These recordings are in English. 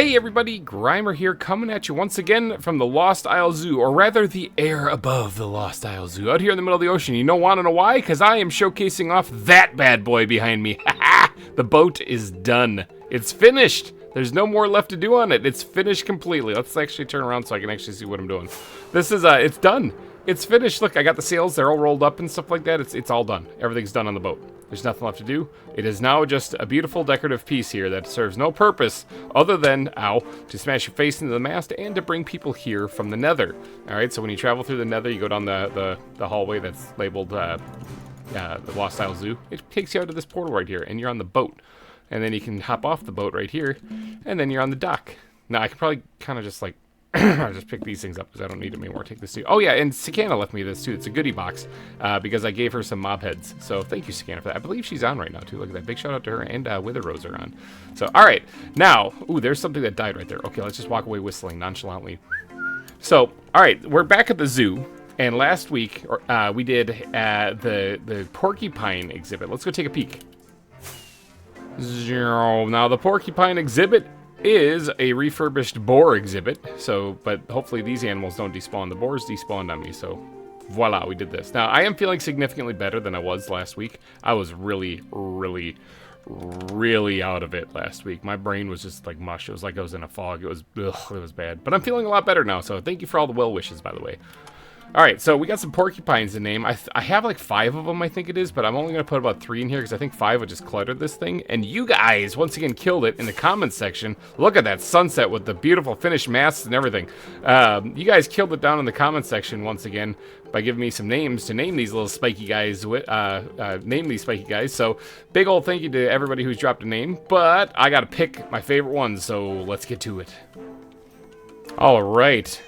Hey everybody, GReimer here, coming at you once again from the Lost Isle Zoo, or rather the air above the Lost Isle Zoo, out here in the middle of the ocean. You don't want to know why? Because I am showcasing off that bad boy behind me. The boat is done. It's finished. There's no more left to do on it. It's finished completely. Let's actually turn around so I can actually see what I'm doing. This is, it's done. It's finished. Look, I got the sails. They're all rolled up and stuff like that. It's all done. Everything's done on the boat. There's nothing left to do. It is now just a beautiful decorative piece here that serves no purpose other than, ow, to smash your face into the mast and to bring people here from the nether. Alright, so when you travel through the nether, you go down the hallway that's labeled the Lost Isle Zoo. It takes you out to this portal right here, and you're on the boat. And then you can hop off the boat right here, and then you're on the dock. Now, I could probably kind of just like just pick these things up because I don't need them anymore. Take this too. Oh yeah, and Sakana left me this too. It's a goodie box because I gave her some mob heads. So thank you, Sakana, for that. I believe she's on right now too. Look at that. Big shout out to her, and Wither Rose are on. So all right, now, ooh, there's something that died right there. Okay, let's just walk away whistling nonchalantly. So all right, we're back at the zoo, and last week we did the porcupine exhibit. Let's go take a peek. Now the porcupine exhibit is a refurbished boar exhibit, so, but hopefully these animals don't despawn. The boars despawned on me, so voila, we did this. Now, I am feeling significantly better than I was last week. I was really out of it last week. My brain was just like mush. It was like I was in a fog. It was bad. But I'm feeling a lot better now, so thank you for all the well wishes, by the way. Alright, so we got some porcupines to name. I have like 5 of them, I think it is, but I'm only going to put about 3 in here because I think 5 would just clutter this thing. And you guys, once again, killed it in the comments section. Look at that sunset with the beautiful finished masts and everything. You guys killed it down in the comments section once again by giving me some names to name these little spiky guys. Name these spiky guys. So, big old thank you to everybody who's dropped a name. But I got to pick my favorite ones, so let's get to it. Alright.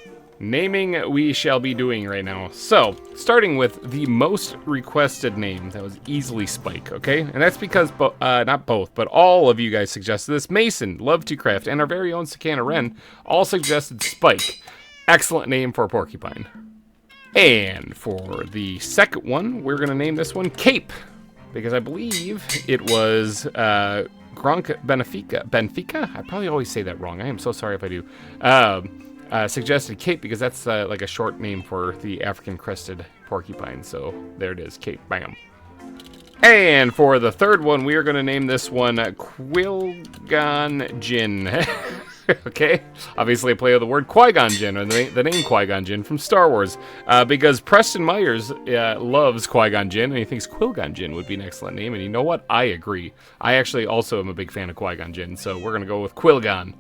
Naming we shall be doing right now. So, starting with the most requested name, that was easily Spike, okay? And that's because, not both, but all of you guys suggested this. Mason, Love2Craft, and our very own Sakana Wren all suggested Spike. Excellent name for a porcupine. And for the second one, we're going to name this one Cape, because I believe it was Gronk Benfica? I probably always say that wrong. I am so sorry if I do. Suggested Cape because that's like a short name for the African crested porcupine. So there it is, Cape. Bam. And for the third one, we are going to name this one Qui-Gon Jinn. Okay? Obviously a play of the word Qui-Gon Jinn, or the name Qui-Gon Jinn from Star Wars. Because Preston Myers loves Qui-Gon Jinn, and he thinks Qui-Gon Jinn would be an excellent name. And you know what? I agree. I actually also am a big fan of Qui-Gon Jinn, so we're going to go with Qui-Gon.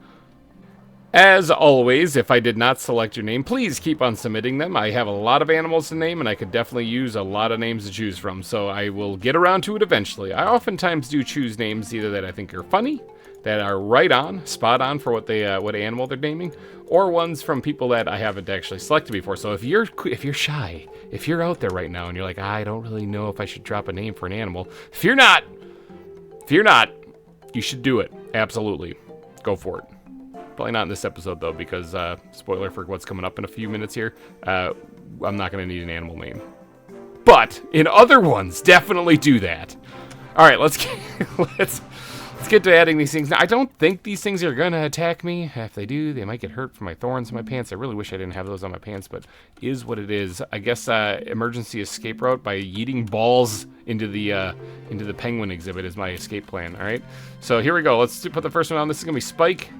As always, if I did not select your name, please keep on submitting them. I have a lot of animals to name, and I could definitely use a lot of names to choose from, so I will get around to it eventually. I oftentimes do choose names either that I think are funny, that are right on, spot on for what animal they're naming, or ones from people that I haven't actually selected before. So if you're shy, if you're out there right now and you're like, I don't really know if I should drop a name for an animal, fear not, you should do it. Absolutely. Go for it. Probably not in this episode, though, because, spoiler for what's coming up in a few minutes here, I'm not going to need an animal name. But, in other ones, definitely do that. Alright, let's get to adding these things. Now, I don't think these things are going to attack me. If they do, they might get hurt from my thorns in my pants. I really wish I didn't have those on my pants, but is what it is. I guess, emergency escape route by yeeting balls into the penguin exhibit is my escape plan, alright? So, here we go. Let's put the first one on. This is going to be Spike.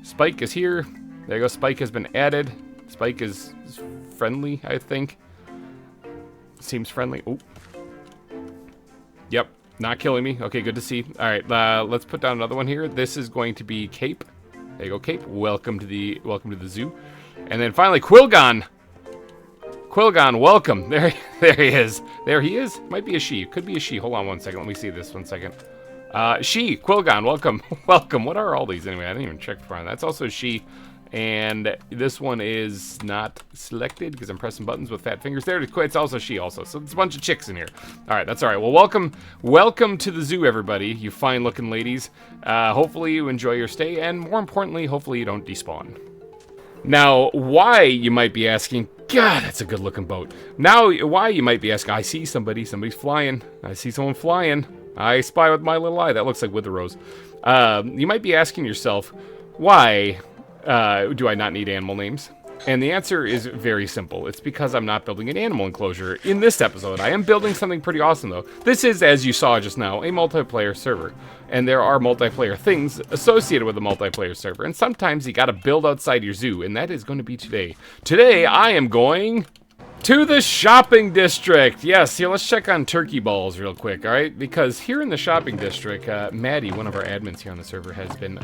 Spike is here. There you go. Spike has been added. Spike is friendly, I think. Seems friendly. Oh. Yep. Not killing me. Okay, good to see. All right. Let's put down another one here. This is going to be Cape. There you go, Cape. Welcome to the zoo. And then finally, Qui-Gon. Qui-Gon, welcome. There he is. There he is. Might be a she. Could be a she. Hold on one second. Let me see this 1 second. She, Qui-Gon, welcome. Welcome. What are all these anyway? I didn't even check for that. That's also she. And this one is not selected because I'm pressing buttons with fat fingers. There it is. It's also she also. So it's a bunch of chicks in here. Alright, that's alright. Well, welcome to the zoo, everybody. You fine looking ladies. Hopefully you enjoy your stay. And more importantly, hopefully you don't despawn. Now, why, you might be asking, God, that's a good looking boat. Now, why, you might be asking, I see somebody's flying. I see someone flying. I spy with my little eye. That looks like Wither Rose. You might be asking yourself, why do I not need animal names? And the answer is very simple. It's because I'm not building an animal enclosure in this episode. I am building something pretty awesome, though. This is, as you saw just now, a multiplayer server. And there are multiplayer things associated with a multiplayer server. And sometimes you gotta build outside your zoo, and that is going to be today. Today, I am going to the shopping district. Yes, here, let's check on turkey balls real quick, all right? Because here in the shopping district, Maddie, one of our admins here on the server, has been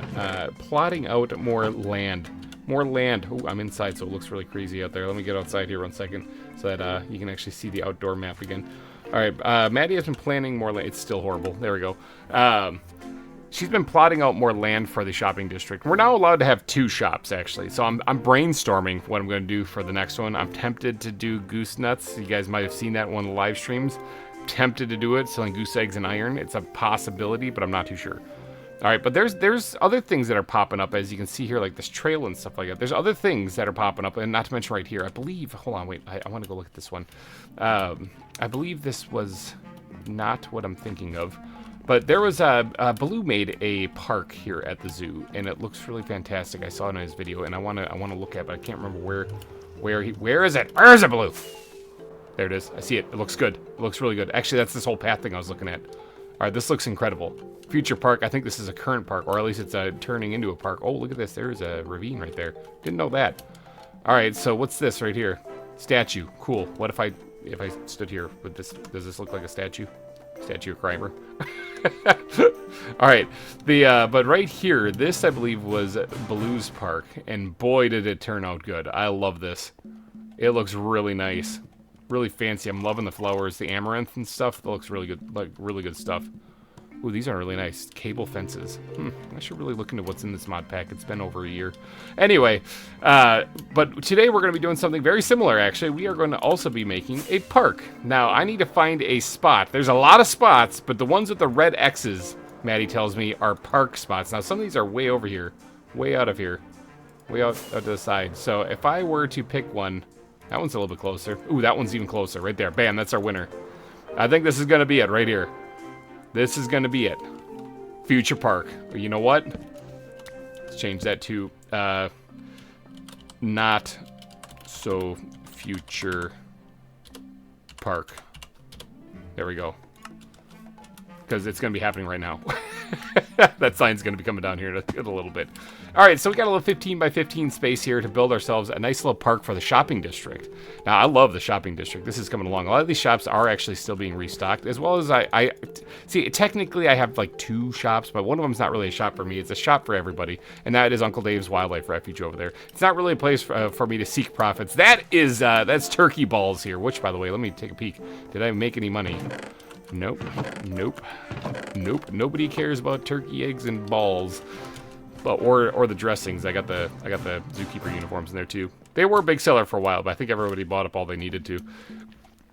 plotting out more land. More land. Oh, I'm inside, so it looks really crazy out there. Let me get outside here 1 second so that you can actually see the outdoor map again. All right, Maddie has been planning more land. It's still horrible. There we go. She's been plotting out more land for the shopping district. We're now allowed to have 2 shops, actually. So I'm brainstorming what I'm going to do for the next one. I'm tempted to do goose nuts. You guys might have seen that in one of the live streams. Tempted to do it, selling goose eggs and iron. It's a possibility, but I'm not too sure. All right, but there's other things that are popping up, as you can see here, like this trail and stuff like that. There's other things that are popping up, and not to mention right here, I believe, hold on, wait, I want to go look at this one. I believe this was not what I'm thinking of, but there was Baloo made a park here at the zoo, and it looks really fantastic. I saw it in his video, and I want to look at it, but I can't remember where is it? Where is it, Baloo? There it is. I see it. It looks good. It looks really good. Actually, that's this whole path thing I was looking at. All right, this looks incredible. Future park. I think this is a current park, or at least it's turning into a park. Oh, look at this. There's a ravine right there. Didn't know that. All right, so what's this right here? Statue. Cool. What if I stood here with this? Does this look like a statue? Statue of GReimer. All right. But right here, this I believe was Baloo's park, and boy did it turn out good. I love this. It looks really nice, really fancy. I'm loving the flowers, the amaranth and stuff. That looks really good, like really good stuff. Ooh, these are really nice. Cable fences. I should really look into what's in this mod pack. It's been over a year. Anyway, but today we're going to be doing something very similar, actually. We are going to also be making a park. Now, I need to find a spot. There's a lot of spots, but the ones with the red X's, Maddie tells me, are park spots. Now, some of these are way over here. Way out of here. Way out to the side. So, if I were to pick one, that one's a little bit closer. Ooh, that one's even closer. Right there. Bam, that's our winner. I think this is going to be it right here. This is going to be it. Future park. You know what? Let's change that to not so future park. There we go. Because it's going to be happening right now. That sign's going to be coming down here in a little bit. All right, so we got a little 15 by 15 space here to build ourselves a nice little park for the shopping district. Now, I love the shopping district. This is coming along. A lot of these shops are actually still being restocked, as well as I see, technically I have like 2 shops, but one of them's not really a shop for me. It's a shop for everybody, and that is Uncle Dave's Wildlife Refuge over there. It's not really a place for me to seek profits. That's turkey balls here, which, by the way, let me take a peek. Did I make any money? Nope. Nope. Nope. Nobody cares about turkey eggs and balls. But or the dressings. I got the zookeeper uniforms in there too. They were a big seller for a while, but I think everybody bought up all they needed to.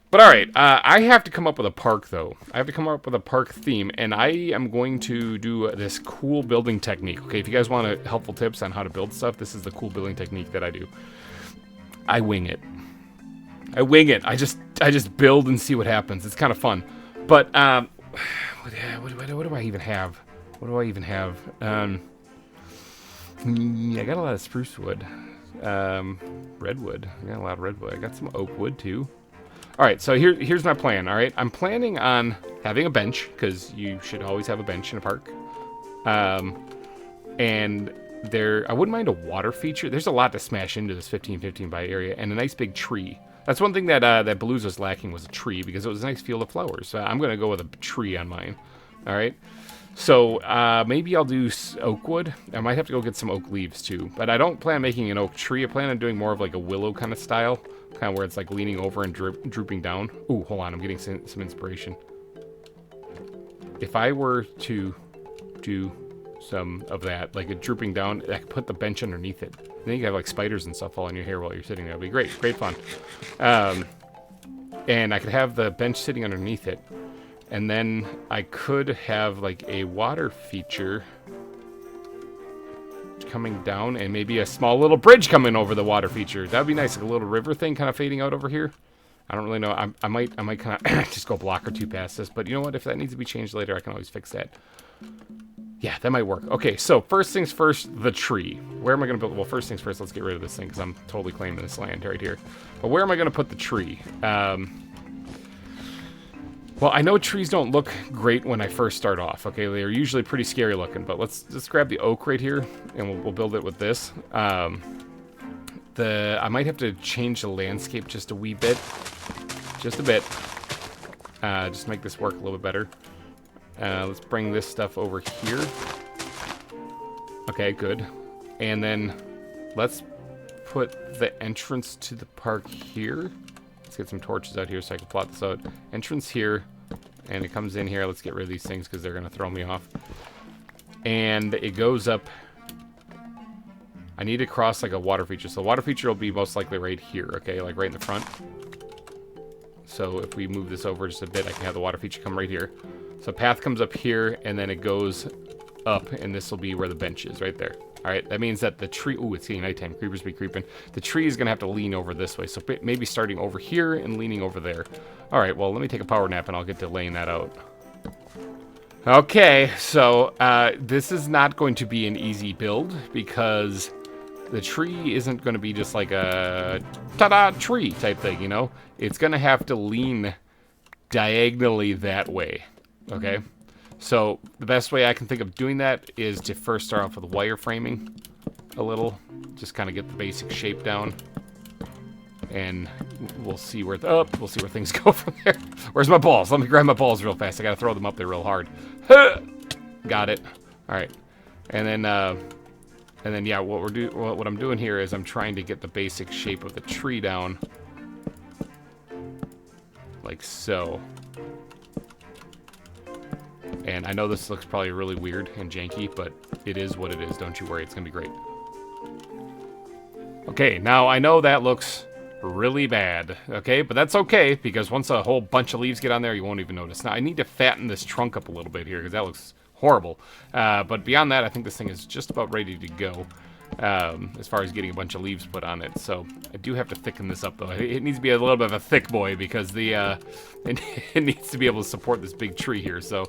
But all right, I have to come up with a park though. I have to come up with a park theme, and I am going to do this cool building technique. Okay, if you guys want helpful tips on how to build stuff, this is the cool building technique that I do. I wing it. I wing it. I just build and see what happens. It's kind of fun. But what do I even have? What do I even have? I got a lot of spruce wood, redwood. I got a lot of redwood. I got some oak wood too. All right, so here's my plan. All right, I'm planning on having a bench because you should always have a bench in a park. And I wouldn't mind a water feature. There's a lot to smash into this 15-15 by area, and a nice big tree. That's one thing that that Baloo's was lacking, was a tree, because it was a nice field of flowers. So I'm gonna go with a tree on mine. All right. So maybe I'll do oak wood. I might have to go get some oak leaves too. But I don't plan on making an oak tree. I plan on doing more of like a willow kind of style. Kind of where it's like leaning over and drooping down. Ooh, hold on. I'm getting some inspiration. If I were to do some of that, like a drooping down, I could put the bench underneath it. Then you can have like spiders and stuff fall on your hair while you're sitting there. It'll be great. Great fun. And I could have the bench sitting underneath it. And then I could have like a water feature coming down, and maybe a small little bridge coming over the water feature. That would be nice, like a little river thing kind of fading out over here. I don't really know. I might kind of just go a block or 2 past this, but you know what? If that needs to be changed later, I can always fix that. Yeah, that might work. Okay, so first things first, the tree. Where am I going to build? Well, first things first, let's get rid of this thing because I'm totally claiming this land right here. But where am I going to put the tree? Well, I know trees don't look great when I first start off. Okay, they're usually pretty scary looking. But let's just grab the oak right here, and we'll build it with this. I might have to change the landscape just a wee bit. Just a bit. Just make this work a little bit better. Let's bring this stuff over here. Okay, good. And then let's put the entrance to the park here. Let's get some torches out here so I can plot this out. Entrance here, and it comes in here. Let's get rid of these things because they're going to throw me off. And it goes up. I need to cross like a water feature. So the water feature will be most likely right here, okay? Like right in the front. So if we move this over just a bit, I can have the water feature come right here. So path comes up here, and then it goes up, and this will be where the bench is, right there. All right, that means that the tree... Ooh, it's getting nighttime. Creepers be creeping. The tree is going to have to lean over this way, so maybe starting over here and leaning over there. All right, well, let me take a power nap, and I'll get to laying that out. Okay, so this is not going to be an easy build, because the tree isn't going to be just like a ta-da tree type thing, you know? It's going to have to lean diagonally that way. Okay, so the best way I can think of doing that is to first start off with wireframing a little, just kind of get the basic shape down, and we'll see where we'll see where things go from there. Where's my balls? Let me grab my balls real fast. I gotta throw them up there real hard. Got it. All right, and then yeah, what I'm doing here is I'm trying to get the basic shape of the tree down, like so. And I know this looks probably really weird and janky, but it is what it is. Don't you worry, it's gonna be great. Okay, now I know that looks really bad, okay? But that's okay, because once a whole bunch of leaves get on there, you won't even notice. Now, I need to fatten this trunk up a little bit here, because that looks horrible. But beyond that, I think this thing is just about ready to go, as far as getting a bunch of leaves put on it. So I do have to thicken this up, though. It needs to be a little bit of a thick boy, because it needs to be able to support this big tree here, so...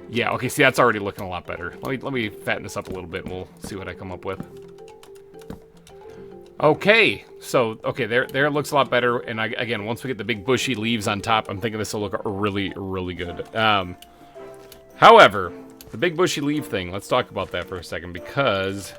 Yeah, okay, see, that's already looking a lot better. Let me fatten this up a little bit, and we'll see what I come up with. Okay, so, okay, there it looks a lot better, and again, once we get the big bushy leaves on top, I'm thinking this will look really, really good. However, the big bushy leaf thing, let's talk about that for a second, because...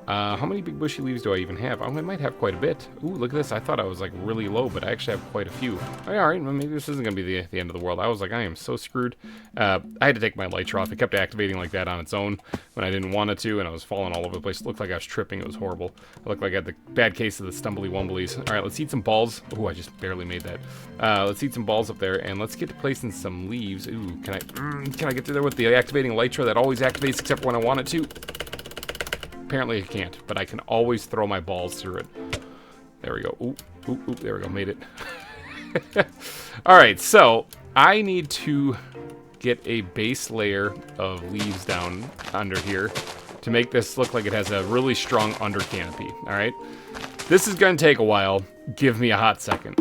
how many big bushy leaves do I even have? Oh, I might have quite a bit. Ooh, look at this. I thought I was, like, really low, but I actually have quite a few. Oh, yeah, all right, well, maybe this isn't going to be the end of the world. I was like, I am so screwed. I had to take my elytra off. It kept activating like that on its own when I didn't want it to, and I was falling all over the place. It looked like I was tripping. It was horrible. It looked like I had the bad case of the stumbly wumblies. All right, let's eat some balls. Ooh, I just barely made that. Let's eat some balls up there, and let's get to placing some leaves. Ooh, can I get through there with the activating elytra that always activates except for when I want it to? Apparently I can't, but I can always throw my balls through it. There we go. Ooh, ooh, ooh, there we go. Made it. All right, so I need to get a base layer of leaves down under here to make this look like it has a really strong under canopy. All right, this is going to take a while. Give me a hot second.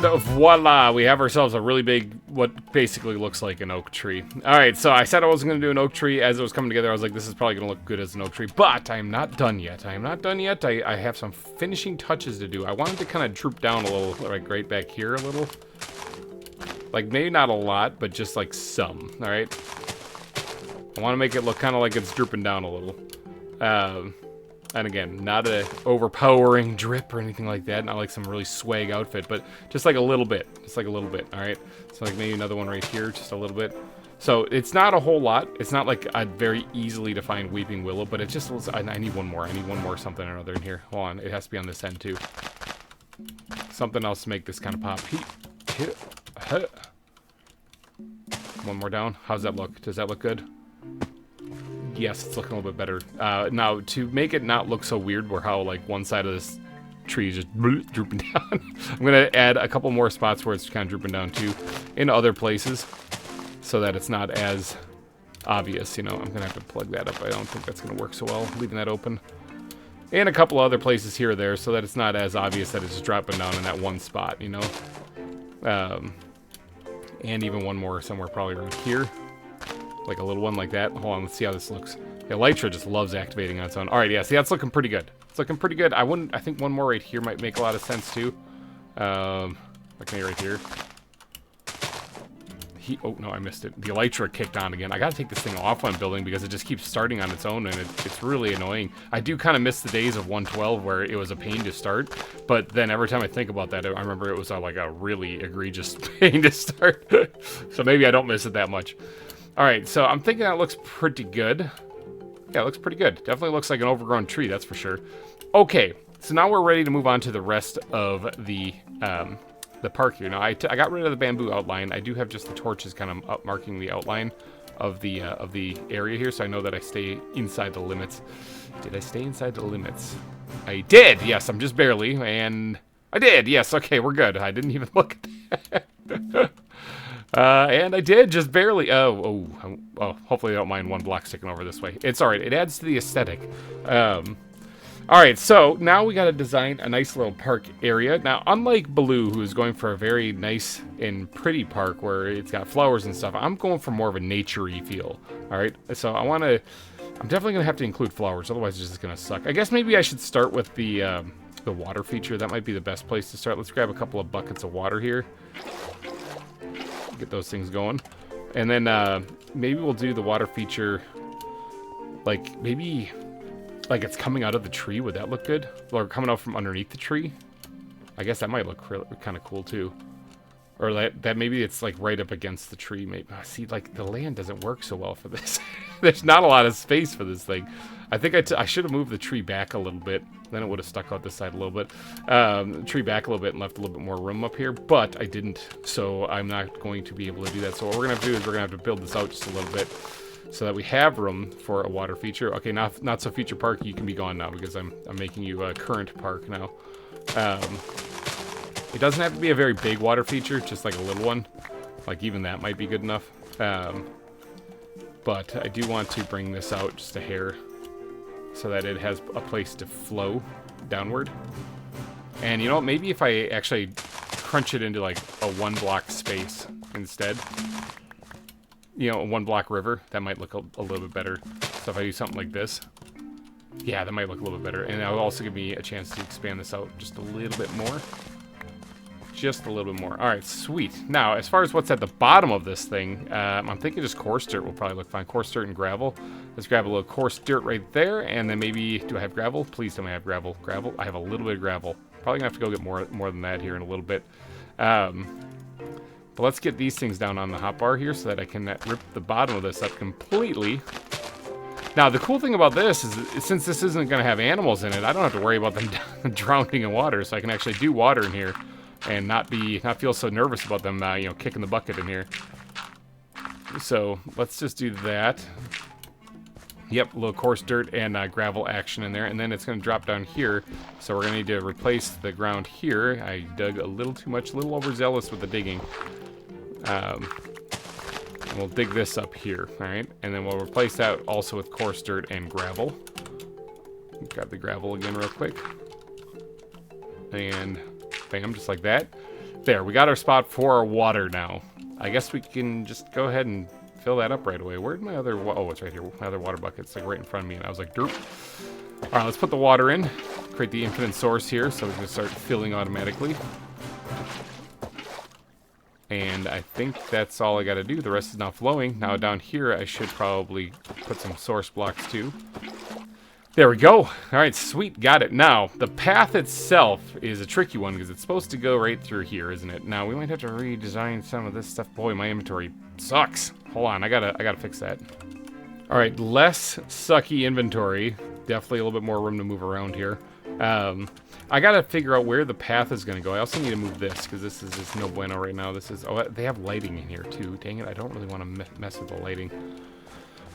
And voila, we have ourselves a really big, what basically looks like an oak tree. All right, so I said I wasn't going to do an oak tree. As it was coming together, I was like, this is probably going to look good as an oak tree. But I am not done yet. I am not done yet. I have some finishing touches to do. I wanted to kind of droop down a little, like right back here a little. Like maybe not a lot, but just like some, all right? I want to make it look kind of like it's drooping down a little. And again, not a overpowering drip or anything like that. Not like some really swag outfit, but just like a little bit. Just like a little bit, all right? So like maybe another one right here, just a little bit. So it's not a whole lot. It's not like a very easily defined weeping willow, but it just looks, I need one more. I need one more something or another in here. Hold on, it has to be on this end too. Something else to make this kind of pop. One more down. How's that look? Does that look good? Yes, it's looking a little bit better. Now, to make it not look so weird where how, like, one side of this tree is just drooping down, I'm going to add a couple more spots where it's kind of drooping down, too, in other places, so that it's not as obvious, you know. I'm going to have to plug that up. I don't think that's going to work so well, leaving that open. And a couple other places here or there, so that it's not as obvious that it's just dropping down in that one spot, you know. And even one more somewhere probably right here. Like a little one like that. Hold on, let's see how this looks. Yeah, Elytra just loves activating on its own. All right, yeah, see, that's looking pretty good. It's looking pretty good. I think one more right here might make a lot of sense too. Like maybe right here. Oh no, I missed it. The Elytra kicked on again. I gotta take this thing off when I'm building because it just keeps starting on its own and it's really annoying. I do kind of miss the days of 112 where it was a pain to start, but then every time I think about that, I remember it was like a really egregious pain to start. So maybe I don't miss it that much. All right, so I'm thinking that looks pretty good. Yeah, it looks pretty good. Definitely looks like an overgrown tree, that's for sure. Okay, so now we're ready to move on to the rest of the park here. Now, I got rid of the bamboo outline. I do have just the torches kind of up marking the outline of the area here, so I know that I stay inside the limits. Did I stay inside the limits? I did! Yes, I'm just barely, and I did! Yes, okay, we're good. I didn't even look at that. And I did, just barely. Oh, hopefully I don't mind one block sticking over this way. It's alright, it adds to the aesthetic. Alright, so now we gotta design a nice little park area. Now, unlike Baloo, who's going for a very nice and pretty park where it's got flowers and stuff, I'm going for more of a nature-y feel. Alright, so I'm definitely gonna have to include flowers, otherwise it's just gonna suck. I guess maybe I should start with the water feature. That might be the best place to start. Let's grab a couple of buckets of water here. Get those things going. And then maybe we'll do the water feature like maybe like it's coming out of the tree. Would that look good? Or coming out from underneath the tree? I guess that might look kind of cool too. Or that maybe it's like right up against the tree. Maybe see, like the land doesn't work so well for this. There's not a lot of space for this thing. I think I should have moved the tree back a little bit. Then it would have stuck out this side a little bit. The tree back a little bit and left a little bit more room up here. But I didn't, so I'm not going to be able to do that. So what we're going to do is we're going to have to build this out just a little bit so that we have room for a water feature. Okay, not so feature park. You can be gone now because I'm making you a current park now. It doesn't have to be a very big water feature, just like a little one. Like even that might be good enough. But I do want to bring this out just a hair so that it has a place to flow downward. And you know what, maybe if I actually crunch it into like a 1 block space instead, you know, a 1 block river, that might look a little bit better. So if I do something like this, yeah, that might look a little bit better. And that'll also give me a chance to expand this out just a little bit more. Just a little bit more. All right, sweet. Now, as far as what's at the bottom of this thing, I'm thinking just coarse dirt will probably look fine. Coarse dirt and gravel. Let's grab a little coarse dirt right there, and then maybe, do I have gravel? Please tell me I have gravel. Gravel? I have a little bit of gravel. Probably gonna have to go get more than that here in a little bit. But let's get these things down on the hotbar here so that I can rip the bottom of this up completely. Now, the cool thing about this is since this isn't gonna have animals in it, I don't have to worry about them drowning in water, so I can actually do water in here and not feel so nervous about them, you know, kicking the bucket in here. So let's just do that. Yep, a little coarse dirt and gravel action in there, and then it's going to drop down here. So we're going to need to replace the ground here. I dug a little too much, a little overzealous with the digging. And we'll dig this up here, all right? And then we'll replace that also with coarse dirt and gravel. Grab the gravel again real quick. And bam, just like that. There, we got our spot for our water now. I guess we can just go ahead and fill that up right away. Where'd my other... Oh, it's right here. My other water bucket's like right in front of me, and I was like, derp. All right, let's put the water in. Create the infinite source here so we can start filling automatically. And I think that's all I got to do. The rest is now flowing. Now down here, I should probably put some source blocks too. There we go. All right, sweet. Got it. Now, the path itself is a tricky one because it's supposed to go right through here, isn't it? Now, we might have to redesign some of this stuff. Boy, my inventory sucks. Hold on. I gotta fix that. All right, less sucky inventory. Definitely a little bit more room to move around here. I gotta figure out where the path is gonna go. I also need to move this because this is just no bueno right now. This is... Oh, they have lighting in here too. Dang it, I don't really want to mess with the lighting.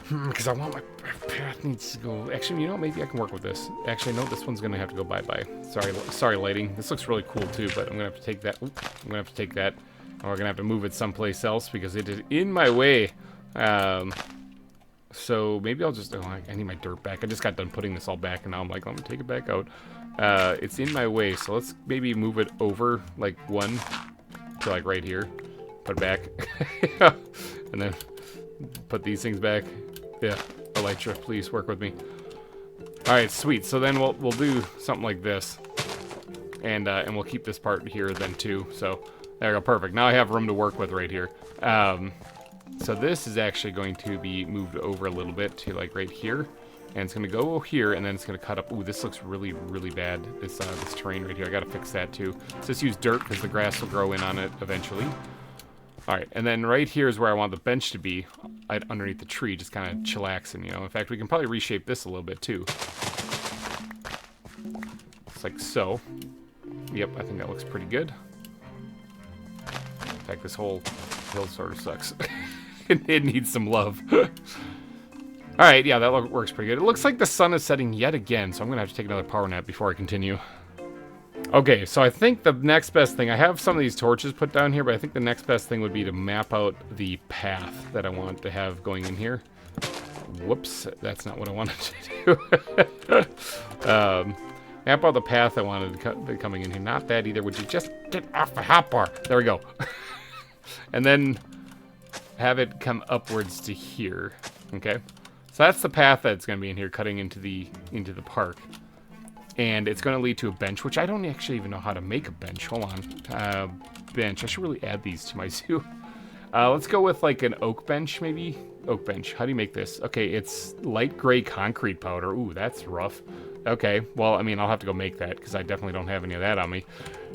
Because I want my path needs to go... Actually, you know, maybe I can work with this. Actually, no, this one's gonna have to go bye-bye. Sorry, lighting. This looks really cool too, but I'm gonna have to take that. Oop, I'm gonna have to take that. And we're gonna have to move it someplace else because it is in my way. So maybe I'll just... Oh, I need my dirt back. I just got done putting this all back, and now I'm like, let me take it back out. It's in my way, so let's maybe move it over, like, one to, like, right here. Put it back. And then put these things back. Yeah, Elytra, please work with me. Alright, sweet. So then we'll do something like this. And we'll keep this part here then, too. So, there we go, perfect. Now I have room to work with right here. So this is actually going to be moved over a little bit to, like, right here. And it's going to go here, and then it's going to cut up. Ooh, this looks really, really bad, this terrain right here. I got to fix that, too. So just use dirt, because the grass will grow in on it eventually. All right, and then right here is where I want the bench to be, underneath the tree, just kind of chillaxing, you know. In fact, we can probably reshape this a little bit, too. It's like so. Yep, I think that looks pretty good. In fact, this whole hill sort of sucks. It needs some love. Alright, yeah, that works pretty good. It looks like the sun is setting yet again, so I'm going to have to take another power nap before I continue. Okay, so I think the next best thing... I have some of these torches put down here, but I think the next best thing would be to map out the path that I want to have going in here. Whoops, that's not what I wanted to do. Map out the path I wanted to be coming in here. Not that either. Would you just get off the hotbar? There we go. And then have it come upwards to here. Okay? So that's the path that's going to be in here, cutting into the park. And it's going to lead to a bench, which I don't actually even know how to make a bench. Hold on. Bench. I should really add these to my zoo. Let's go with like an oak bench, maybe? Oak bench. How do you make this? Okay, it's light gray concrete powder. Ooh, that's rough. Okay, well, I mean, I'll have to go make that, because I definitely don't have any of that on me.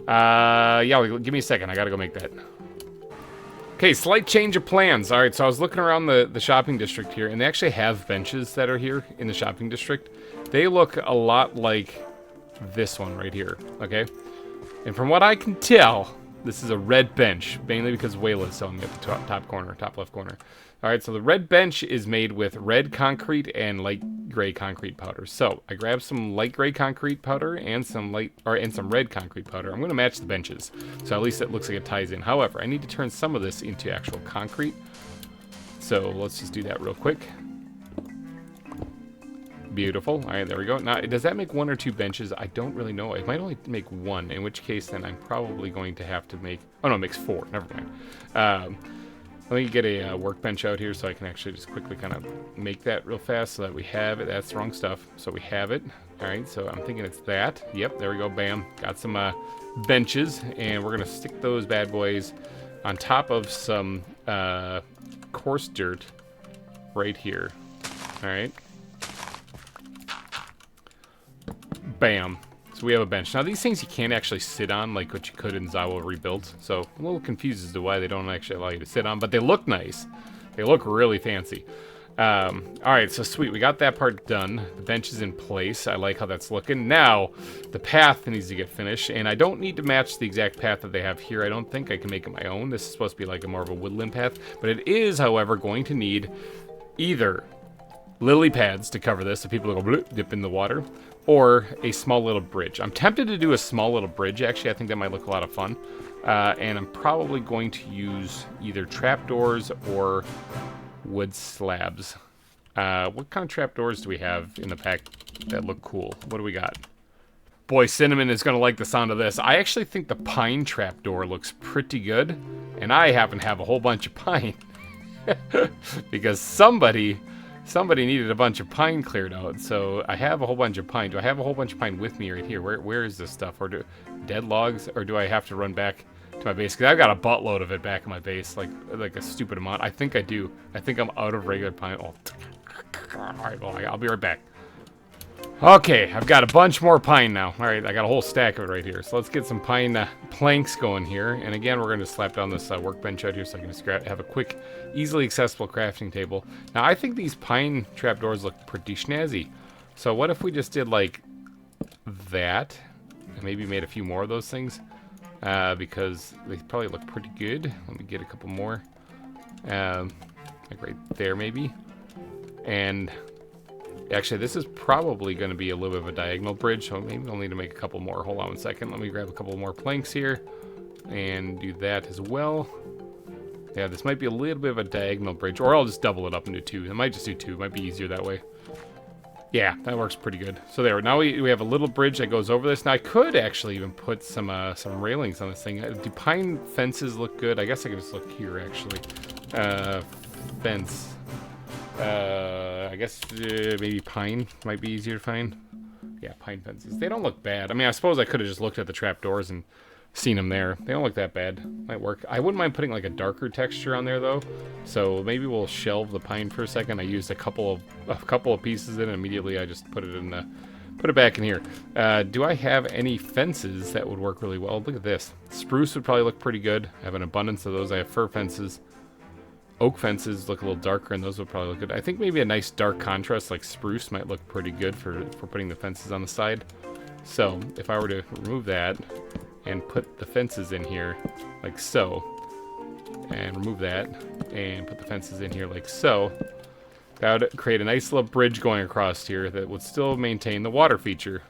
Yeah, give me a second. I got to go make that. Okay, slight change of plans. All right, so I was looking around the shopping district here, and they actually have benches that are here in the shopping district. They look a lot like this one right here, okay? And from what I can tell, this is a red bench, mainly because Wayla's telling me at the top left corner. All right, so the red bench is made with red concrete and light gray concrete powder. So I grabbed some light gray concrete powder and some red concrete powder. I'm going to match the benches, so at least it looks like it ties in. However, I need to turn some of this into actual concrete. So let's just do that real quick. Beautiful. All right, there we go. Now, does that make one or two benches? I don't really know. It might only make one, in which case then I'm probably going to have to make... Oh, no, it makes four. Never mind. Let me get a workbench out here so I can actually just quickly kind of make that real fast so that we have it. That's the wrong stuff. So we have it. All right, so I'm thinking it's that. Yep, there we go. Bam. Got some benches, and we're going to stick those bad boys on top of some coarse dirt right here. All right. Bam. So we have a bench. Now, these things you can't actually sit on like what you could in ZAWA Rebuilt. So I'm a little confused as to why they don't actually allow you to sit on, but they look nice. They look really fancy. All right, so sweet. We got that part done. The bench is in place. I like how that's looking. Now, the path needs to get finished, and I don't need to match the exact path that they have here. I don't think I can make it my own. This is supposed to be like a more of a woodland path, but it is, however, going to need either lily pads to cover this so people go bloop, dip in the water, or a small little bridge. I'm tempted to do a small little bridge, actually. I think that might look a lot of fun. And I'm probably going to use either trapdoors or wood slabs. What kind of trapdoors do we have in the pack that look cool? What do we got? Boy, Cinnamon is going to like the sound of this. I actually think the pine trapdoor looks pretty good. And I happen to have a whole bunch of pine. Because somebody needed a bunch of pine cleared out. So I have a whole bunch of pine. Do I have a whole bunch of pine with me right here? Where is this stuff? Or dead logs? Or do I have to run back to my base? Because I've got a buttload of it back in my base. Like a stupid amount. I think I do. I think I'm out of regular pine. Oh. Alright, well, I'll be right back. Okay, I've got a bunch more pine now. Alright, I got a whole stack of it right here. So let's get some pine planks going here. And again, we're going to slap down this workbench out here so I can just have a quick, easily accessible crafting table. Now, I think these pine trapdoors look pretty snazzy. So what if we just did like that? And maybe made a few more of those things? Because they probably look pretty good. Let me get a couple more. Like right there maybe. And actually, this is probably going to be a little bit of a diagonal bridge, so maybe I'll need to make a couple more. Hold on 1 second. Let me grab a couple more planks here and do that as well. Yeah, this might be a little bit of a diagonal bridge, or I'll just double it up into 2. I might just do 2. It might be easier that way. Yeah, that works pretty good. So there, now we have a little bridge that goes over this. Now, I could actually even put some railings on this thing. Do pine fences look good? I guess I could just look here, actually. Fence. I guess maybe pine might be easier to find. Yeah, pine fences. They don't look bad. I mean, I suppose I could have just looked at the trapdoors and seen them there. They don't look that bad. Might work. I wouldn't mind putting like a darker texture on there though. So maybe we'll shelve the pine for a second. I used a couple of pieces in, and immediately I just put it back in here. Do I have any fences that would work really well? Look at this. Spruce would probably look pretty good. I have an abundance of those. I have fir fences. Oak fences look a little darker, and those would probably look good. I think maybe a nice dark contrast like spruce might look pretty good for putting the fences on the side. So, if I were to remove that and put the fences in here like so, and remove that and put the fences in here like so, that would create a nice little bridge going across here that would still maintain the water feature.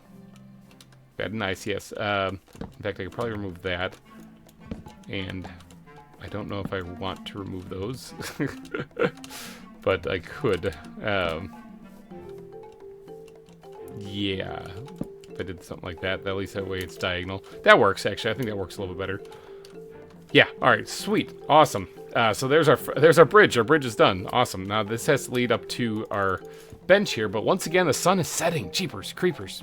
That'd be nice, yes. In fact, I could probably remove that, and I don't know if I want to remove those, but I could. Yeah, if I did something like that, at least that way it's diagonal. That works, actually. I think that works a little bit better. Yeah, all right, sweet, awesome. So there's our bridge. Our bridge is done. Awesome. Now this has to lead up to our bench here, but once again, the sun is setting. Jeepers creepers.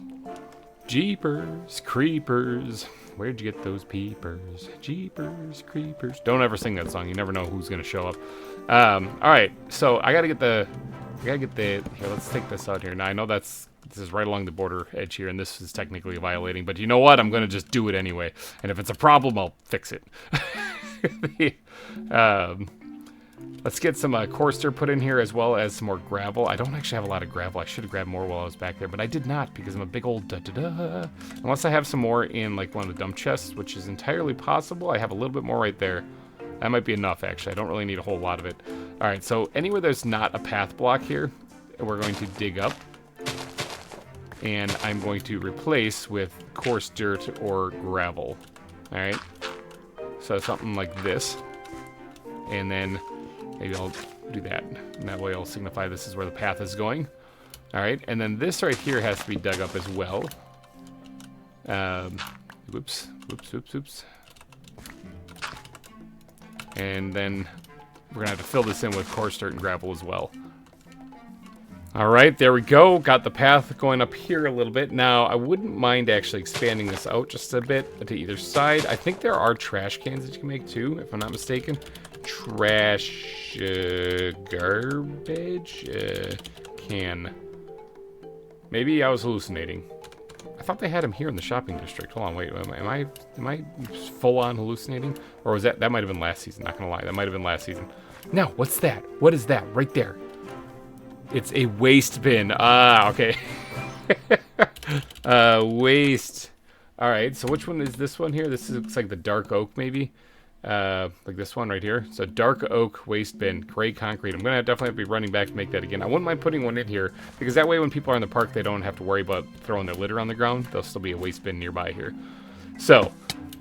Jeepers creepers. Where'd you get those peepers? Jeepers creepers. Don't ever sing that song. You never know who's gonna show up. All right, so I gotta get the. Here, let's take this out here. Now I know this is right along the border edge here, and this is technically violating. But you know what? I'm gonna just do it anyway. And if it's a problem, I'll fix it. Let's get some coarse dirt put in here, as well as some more gravel. I don't actually have a lot of gravel. I should have grabbed more while I was back there, but I did not, because I'm a big old da-da-da. Unless I have some more in like one of the dump chests, which is entirely possible. I have a little bit more right there. That might be enough, actually. I don't really need a whole lot of it. All right, so anywhere there's not a path block here, we're going to dig up. And I'm going to replace with coarse dirt or gravel. All right, so something like this. And then maybe I'll do that. And that way I'll signify this is where the path is going. All right, and then this right here has to be dug up as well. Whoops. And then we're gonna have to fill this in with coarse dirt and gravel as well. All right, there we go. Got the path going up here a little bit. Now, I wouldn't mind actually expanding this out just a bit to either side. I think there are trash cans that you can make too, if I'm not mistaken. Trash garbage can. Maybe I was hallucinating. I thought they had them here in the shopping district. Hold on, wait. Am I full on hallucinating? Or was that might have been last season? Not gonna lie, that might have been last season. No, what's that? What is that right there? It's a waste bin. Ah, okay. Waste. All right, so which one is this one here? This looks like the dark oak, maybe. Like this one right here. So dark oak waste bin, gray concrete. I'm gonna definitely have to be running back to make that again. I wouldn't mind putting one in here, because that way when people are in the park, they don't have to worry about throwing their litter on the ground. There'll still be a waste bin nearby here. So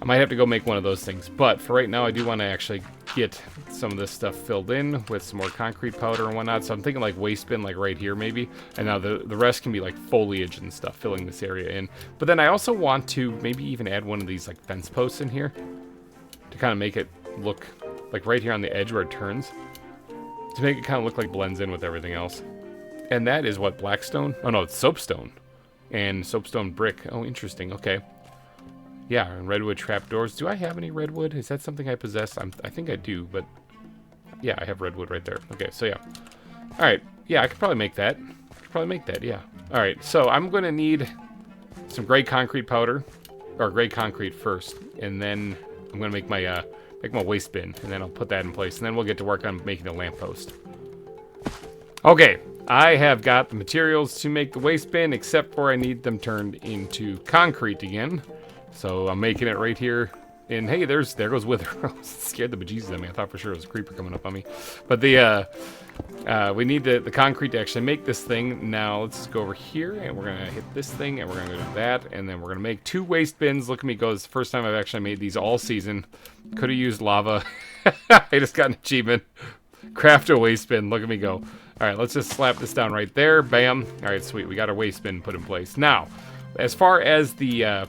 I might have to go make one of those things. But for right now, I do want to actually get some of this stuff filled in with some more concrete powder and whatnot. So I'm thinking like waste bin, like right here maybe. And now the rest can be like foliage and stuff, filling this area in. But then I also want to maybe even add one of these like fence posts in here to kind of make it look like right here on the edge where it turns, to make it kind of look like blends in with everything else. And that is what, blackstone? Oh no, it's soapstone. And soapstone brick. Oh, interesting. Okay. Yeah, and redwood trapdoors. Do I have any redwood? Is that something I possess? I think I do, but yeah, I have redwood right there. Okay, so yeah. All right. Yeah, I could probably make that. Yeah. All right, so I'm going to need some gray concrete powder, or gray concrete first, and then I'm going to make my waste bin, and then I'll put that in place, and then we'll get to work on making a lamppost. Okay, I have got the materials to make the waste bin, except for I need them turned into concrete again. So I'm making it right here. And hey, there goes Wither. Scared the bejesus out of me. I thought for sure it was a creeper coming up on me. But we need the concrete to actually make this thing. Now let's just go over here, and we're gonna hit this thing, and we're gonna do that, and then we're gonna make 2 waste bins. Look at me go. It's the first time I've actually made these all season. Could have used lava. I just got an achievement. Craft a waste bin. Look at me go. All right, let's just slap this down right there. Bam. All right, sweet. We got our waste bin put in place. Now, as far as the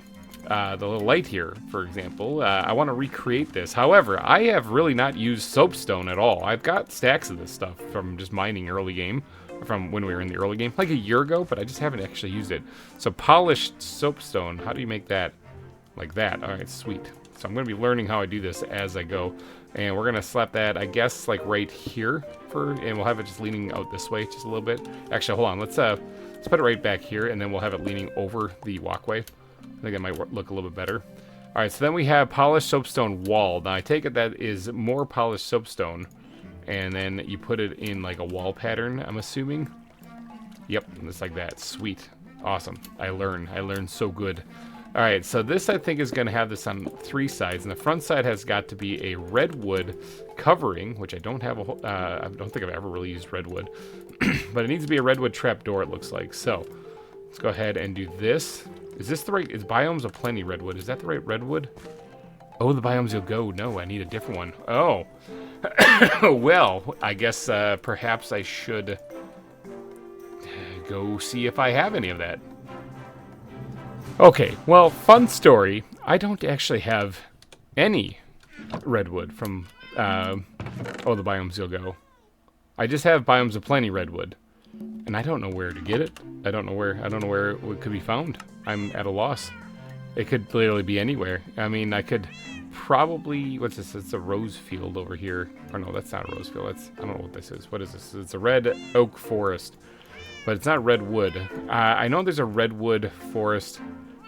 little light here, for example, I want to recreate this. However, I have really not used soapstone at all. I've got stacks of this stuff from just mining early game, from when we were in the early game, like a year ago, but I just haven't actually used it. So polished soapstone, how do you make that? Like that. All right, sweet. So I'm going to be learning how I do this as I go. And we're going to slap that, I guess, like right here, and we'll have it just leaning out this way just a little bit. Actually, hold on. Let's put it right back here, and then we'll have it leaning over the walkway. I think that might look a little bit better. All right, so then we have polished soapstone wall. Now, I take it that is more polished soapstone, and then you put it in like a wall pattern, I'm assuming. Yep, just like that. Sweet. Awesome. I learn so good. All right, so this I think is going to have this on 3 sides, and the front side has got to be a redwood covering, which I don't have I don't think I've ever really used redwood, but it needs to be a redwood trapdoor, it looks like. So let's go ahead and do this. Is this the right? Is biomes of plenty redwood? Is that the right redwood? Oh, the biomes you'll go. No, I need a different one. Oh, well, I guess perhaps I should go see if I have any of that. Okay, well, fun story. I don't actually have any redwood from the biomes you'll go. I just have biomes of plenty redwood, and I don't know where to get it. I don't know where it could be found. I'm at a loss. It could literally be anywhere. I mean, I could probably, what's this? It's a rose field over here. Or no, that's not a rose field. I don't know what this is. What is this? It's a red oak forest, but it's not redwood. I know there's a redwood forest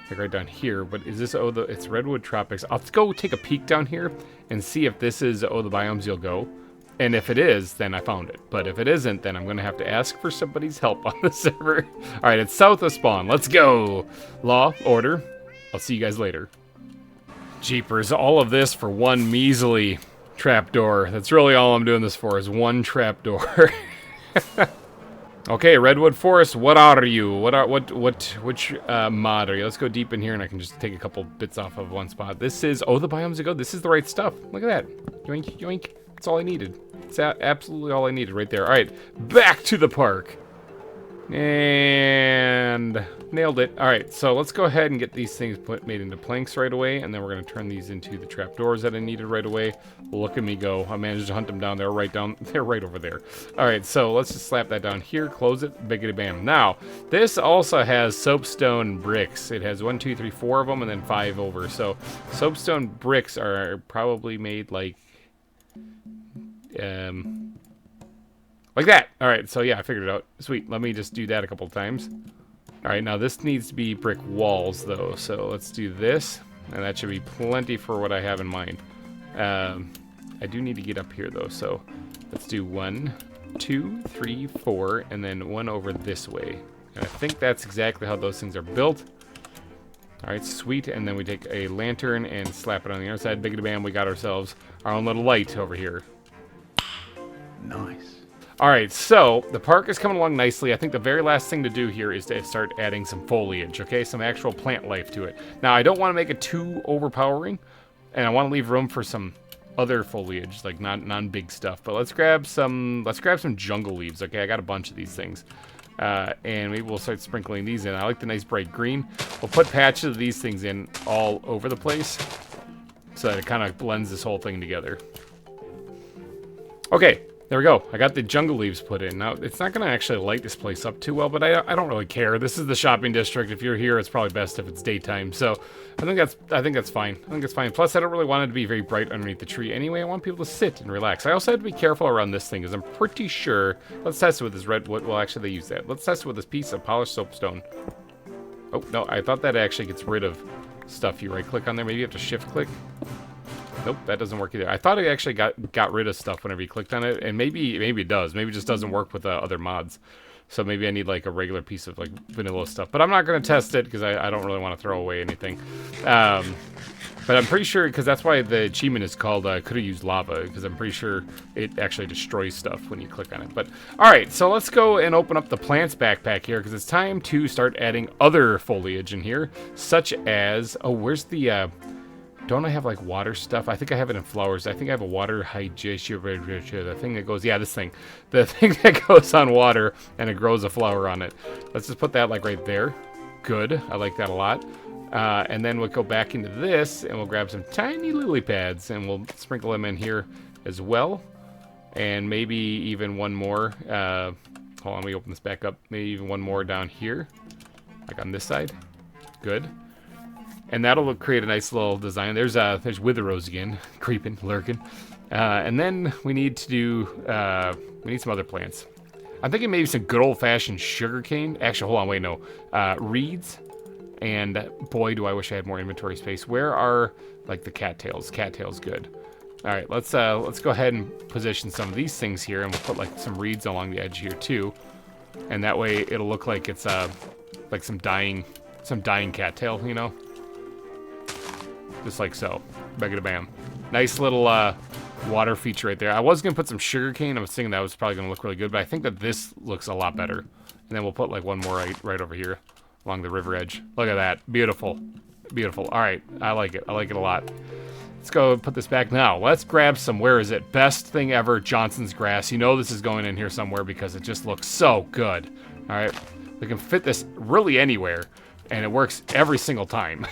like right down here, but is this, it's redwood tropics. I'll go take a peek down here and see if this is, the biomes you'll go. And if it is, then I found it. But if it isn't, then I'm going to have to ask for somebody's help on the server. All right, it's south of spawn. Let's go. Law, order. I'll see you guys later. Jeepers, all of this for one measly trapdoor. That's really all I'm doing this for, is one trapdoor. Okay, Redwood Forest, what are you? Which mod are you? Let's go deep in here, and I can just take a couple bits off of one spot. This is, the biomes ago. This is the right stuff. Look at that. Yoink, yoink. That's all I needed. It's absolutely all I needed right there. All right, back to the park. And nailed it. All right, so let's go ahead and get these things made into planks right away, and then we're going to turn these into the trapdoors that I needed right away. Look at me go. I managed to hunt them down. They're right over there. All right, so let's just slap that down here, close it, biggity bam. Now, this also has soapstone bricks. It has 1, 2, 3, 4 of them, and then 5 over. So soapstone bricks are probably made like that. All right, so yeah, I figured it out. Sweet. Let me just do that a couple times. All right, now this needs to be brick walls though, so let's do this, and that should be plenty for what I have in mind. I do need to get up here though, so let's do 1, 2, 3, 4, and then 1 over this way. And I think that's exactly how those things are built. All right, sweet. And then we take a lantern and slap it on the other side. Biggity bam, we got ourselves our own little light over here. Nice. All right, so the park is coming along nicely. I think the very last thing to do here is to start adding some foliage, okay? Some actual plant life to it. Now, I don't want to make it too overpowering, and I want to leave room for some other foliage, like non-big stuff. But let's grab some jungle leaves. Okay, I got a bunch of these things. And maybe we'll start sprinkling these in. I like the nice bright green. We'll put patches of these things in all over the place so that it kind of blends this whole thing together. Okay, there we go. I got the jungle leaves put in. Now, it's not going to actually light this place up too well, but I don't really care. This is the shopping district. If you're here, it's probably best if it's daytime. So I think that's fine. I think it's fine. Plus, I don't really want it to be very bright underneath the tree anyway. I want people to sit and relax. I also have to be careful around this thing, because I'm pretty sure... Let's test it with this redwood. Well, actually, they use that. Let's test it with this piece of polished soapstone. Oh, no, I thought that actually gets rid of stuff. You right-click on there. Maybe you have to shift-click. Nope, that doesn't work either. I thought it actually got rid of stuff whenever you clicked on it, and maybe it does. Maybe it just doesn't work with other mods. So maybe I need like a regular piece of like vanilla stuff. But I'm not going to test it because I don't really want to throw away anything. But I'm pretty sure, because that's why the achievement is called could have used lava, because I'm pretty sure it actually destroys stuff when you click on it. But alright, so let's go and open up the plants backpack here, because it's time to start adding other foliage in here, such as, oh, where's the, don't I have like water stuff? I think I have it in flowers. I think I have a water hydration, the thing that goes, yeah, this thing. The thing that goes on water and it grows a flower on it. Let's just put that like right there. Good, I like that a lot. And then we'll go back into this and we'll grab some tiny lily pads and we'll sprinkle them in here as well. And maybe even one more, hold on, let me open this back up. Maybe even one more down here, like on this side. Good. And that'll create a nice little design. There's Wither Rose again, creeping, lurking. And then we need to do, we need some other plants. I'm thinking maybe some good old-fashioned sugarcane. Actually, hold on, wait, no. Reeds. And boy, do I wish I had more inventory space. Where are, like, the cattails? Cattails, good. All right, let's go ahead and position some of these things here, and we'll put, like, some reeds along the edge here, too. And that way, it'll look like it's, like some dying cattail, you know? Just like so. Bam. Nice little water feature right there. I was going to put some sugarcane. I was thinking that was probably going to look really good, but I think that this looks a lot better. And then we'll put like one more right over here along the river edge. Look at that. Beautiful. Beautiful. All right. I like it. I like it a lot. Let's go put this back now. Let's grab some, where is it? Best thing ever, Johnson's grass. You know this is going in here somewhere because it just looks so good. All right. We can fit this really anywhere, and it works every single time.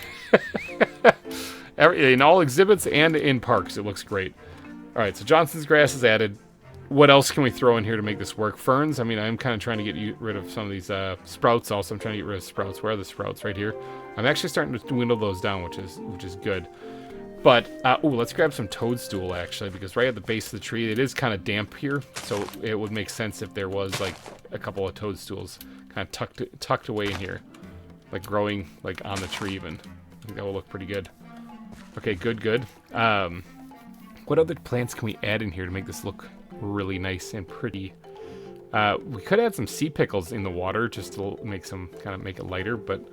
In all exhibits and in parks, it looks great. All right, so Johnson's grass is added. What else can we throw in here to make this work? Ferns. I mean, I'm kind of trying to get rid of some of these sprouts. Also, I'm trying to get rid of sprouts. Where are the sprouts? Right here. I'm actually starting to dwindle those down, which is good. But ooh, let's grab some toadstool actually, because right at the base of the tree, it is kind of damp here, so it would make sense if there was like a couple of toadstools kind of tucked away in here, like growing like on the tree even. I think that will look pretty good. Okay, good. What other plants can we add in here to make this look really nice and pretty? We could add some sea pickles in the water just to make it lighter, but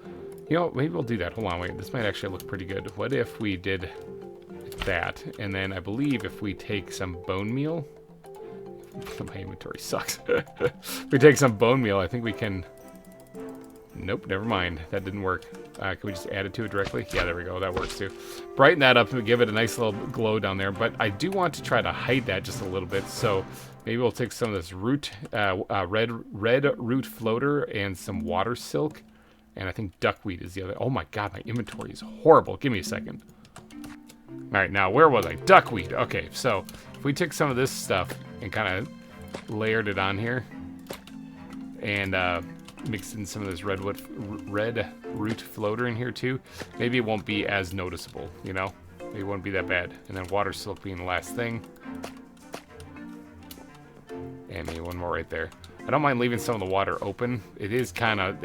you know, maybe we'll do that. Hold on, wait, this might actually look pretty good. What if we did that, and then I believe if we take some bone meal, my inventory sucks. If we take some bone meal, I think we can, nope, never mind, that didn't work. Can we just add it to it directly? Yeah, there we go. That works too. Brighten that up and give it a nice little glow down there. But I do want to try to hide that just a little bit. So maybe we'll take some of this root, red root floater and some water silk. And I think duckweed is the other. Oh my god, my inventory is horrible. Give me a second. All right, now where was I? Duckweed. Okay, so if we took some of this stuff and kind of layered it on here and mixed in some of this red root floater in here too, maybe it won't be as noticeable, you know? Maybe it won't be that bad. And then water silk being the last thing. And maybe one more right there. I don't mind leaving some of the water open. It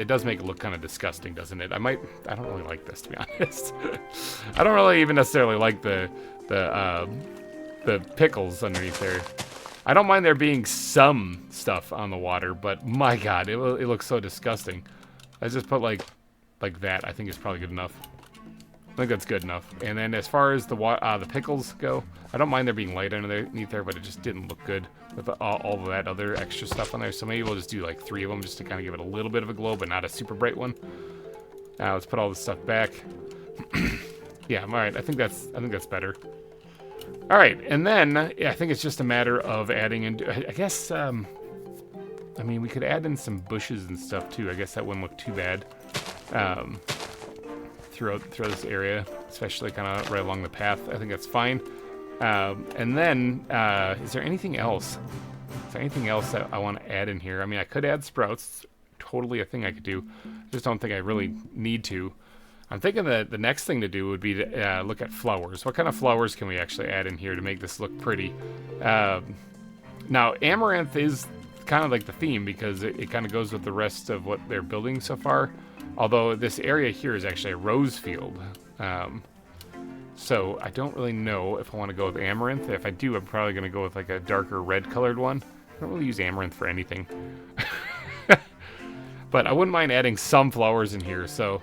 does make it look kind of disgusting, doesn't it? I don't really like this, to be honest. I don't really even necessarily like the pickles underneath there. I don't mind there being some stuff on the water, but my god, it looks so disgusting. Let's just put like that. I think it's probably good enough. I think that's good enough. And then as far as the pickles go, I don't mind there being light underneath there, but it just didn't look good with all of that other extra stuff on there. So maybe we'll just do like 3 of them just to kind of give it a little bit of a glow, but not a super bright one. Now let's put all this stuff back. Yeah, all right. I think that's better. All right, and then yeah, I think it's just a matter of adding in. I guess. I mean, we could add in some bushes and stuff too. I guess that wouldn't look too bad. Throughout this area, especially kind of right along the path. I think that's fine. And then, is there anything else? Is there anything else that I want to add in here? I mean, I could add sprouts. Totally a thing I could do. Just don't think I really need to. I'm thinking that the next thing to do would be to look at flowers. What kind of flowers can we actually add in here to make this look pretty? Now, amaranth is kind of like the theme because it kind of goes with the rest of what they're building so far. Although this area here is actually a rose field. So I don't really know if I want to go with amaranth. If I do, I'm probably going to go with like a darker red colored one. I don't really use amaranth for anything. But I wouldn't mind adding some flowers in here. So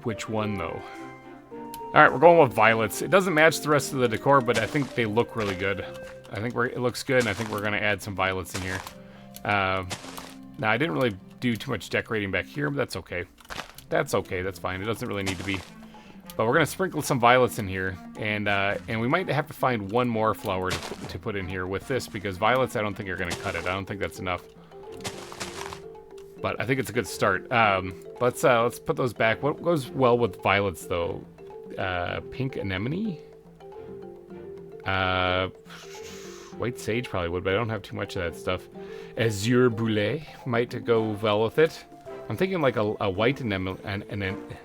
which one though? All right, we're going with violets. It doesn't match the rest of the decor, but I think they look really good. I think it looks good, and I think we're going to add some violets in here. Now, I didn't really do too much decorating back here, but that's okay. That's okay. That's fine. It doesn't really need to be. But we're going to sprinkle some violets in here, and we might have to find one more flower to put in here with this, because violets I don't think are going to cut it. I don't think that's enough. But I think it's a good start. Let's put those back. What goes well with violets, though? Pink anemone? White sage probably would, but I don't have too much of that stuff. Azure Boulé might go well with it. I'm thinking like a white anemone, an anemone.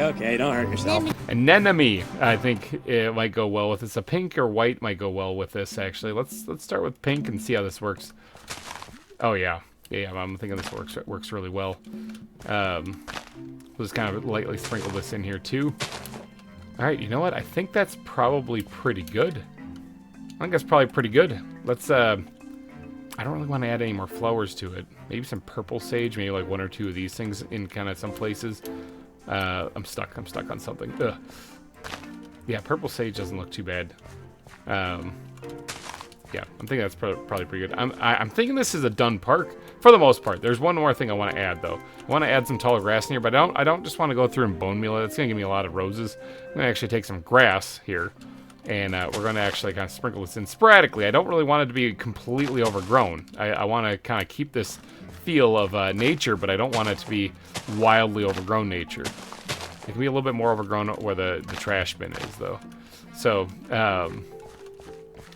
Okay, don't hurt yourself. Anemone, I think it might go well with this. A pink or white might go well with this, actually. Let's start with pink and see how this works. Oh yeah, I'm thinking this works really well. We'll just kind of lightly sprinkle this in here too. All right, you know what? I think that's probably pretty good. Let's, I don't really want to add any more flowers to it. Maybe some purple sage, maybe like one or two of these things in kind of some places. I'm stuck on something. Ugh. Yeah, purple sage doesn't look too bad. Yeah, I'm thinking that's probably pretty good. I'm thinking this is a done park for the most part. There's one more thing I want to add though. I want to add some taller grass in here, but I don't just want to go through and bone meal it. It's gonna give me a lot of roses. I'm gonna actually take some grass here, and we're gonna actually kind of sprinkle this in sporadically. I don't really want it to be completely overgrown. I want to kind of keep this feel of nature, but I don't want it to be wildly overgrown nature. It can be a little bit more overgrown where the trash bin is though. So.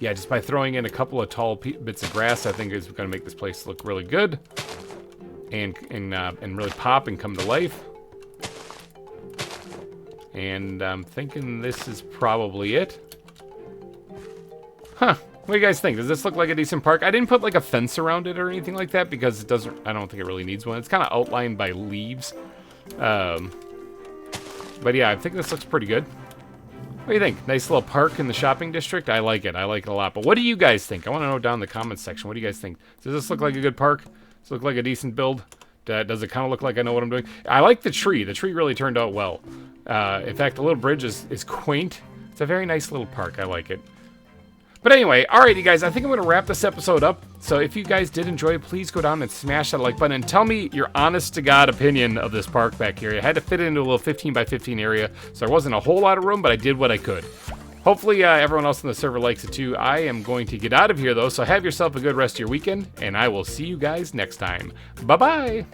Yeah, just by throwing in a couple of tall bits of grass, I think is going to make this place look really good, and really pop and come to life. And I'm thinking this is probably it. Huh? What do you guys think? Does this look like a decent park? I didn't put like a fence around it or anything like that because it doesn't. I don't think it really needs one. It's kind of outlined by leaves. But yeah, I think this looks pretty good. What do you think? Nice little park in the shopping district? I like it. I like it a lot. But what do you guys think? I want to know down in the comments section. What do you guys think? Does this look like a good park? Does it look like a decent build? Does it kind of look like I know what I'm doing? I like the tree. The tree really turned out well. In fact, the little bridge is quaint. It's a very nice little park. I like it. But anyway, alright you guys, I think I'm going to wrap this episode up. So if you guys did enjoy it, please go down and smash that like button and tell me your honest-to-God opinion of this park back here. I had to fit it into a little 15 by 15 area, so there wasn't a whole lot of room, but I did what I could. Hopefully everyone else in the server likes it too. I am going to get out of here though, so have yourself a good rest of your weekend, and I will see you guys next time. Bye-bye!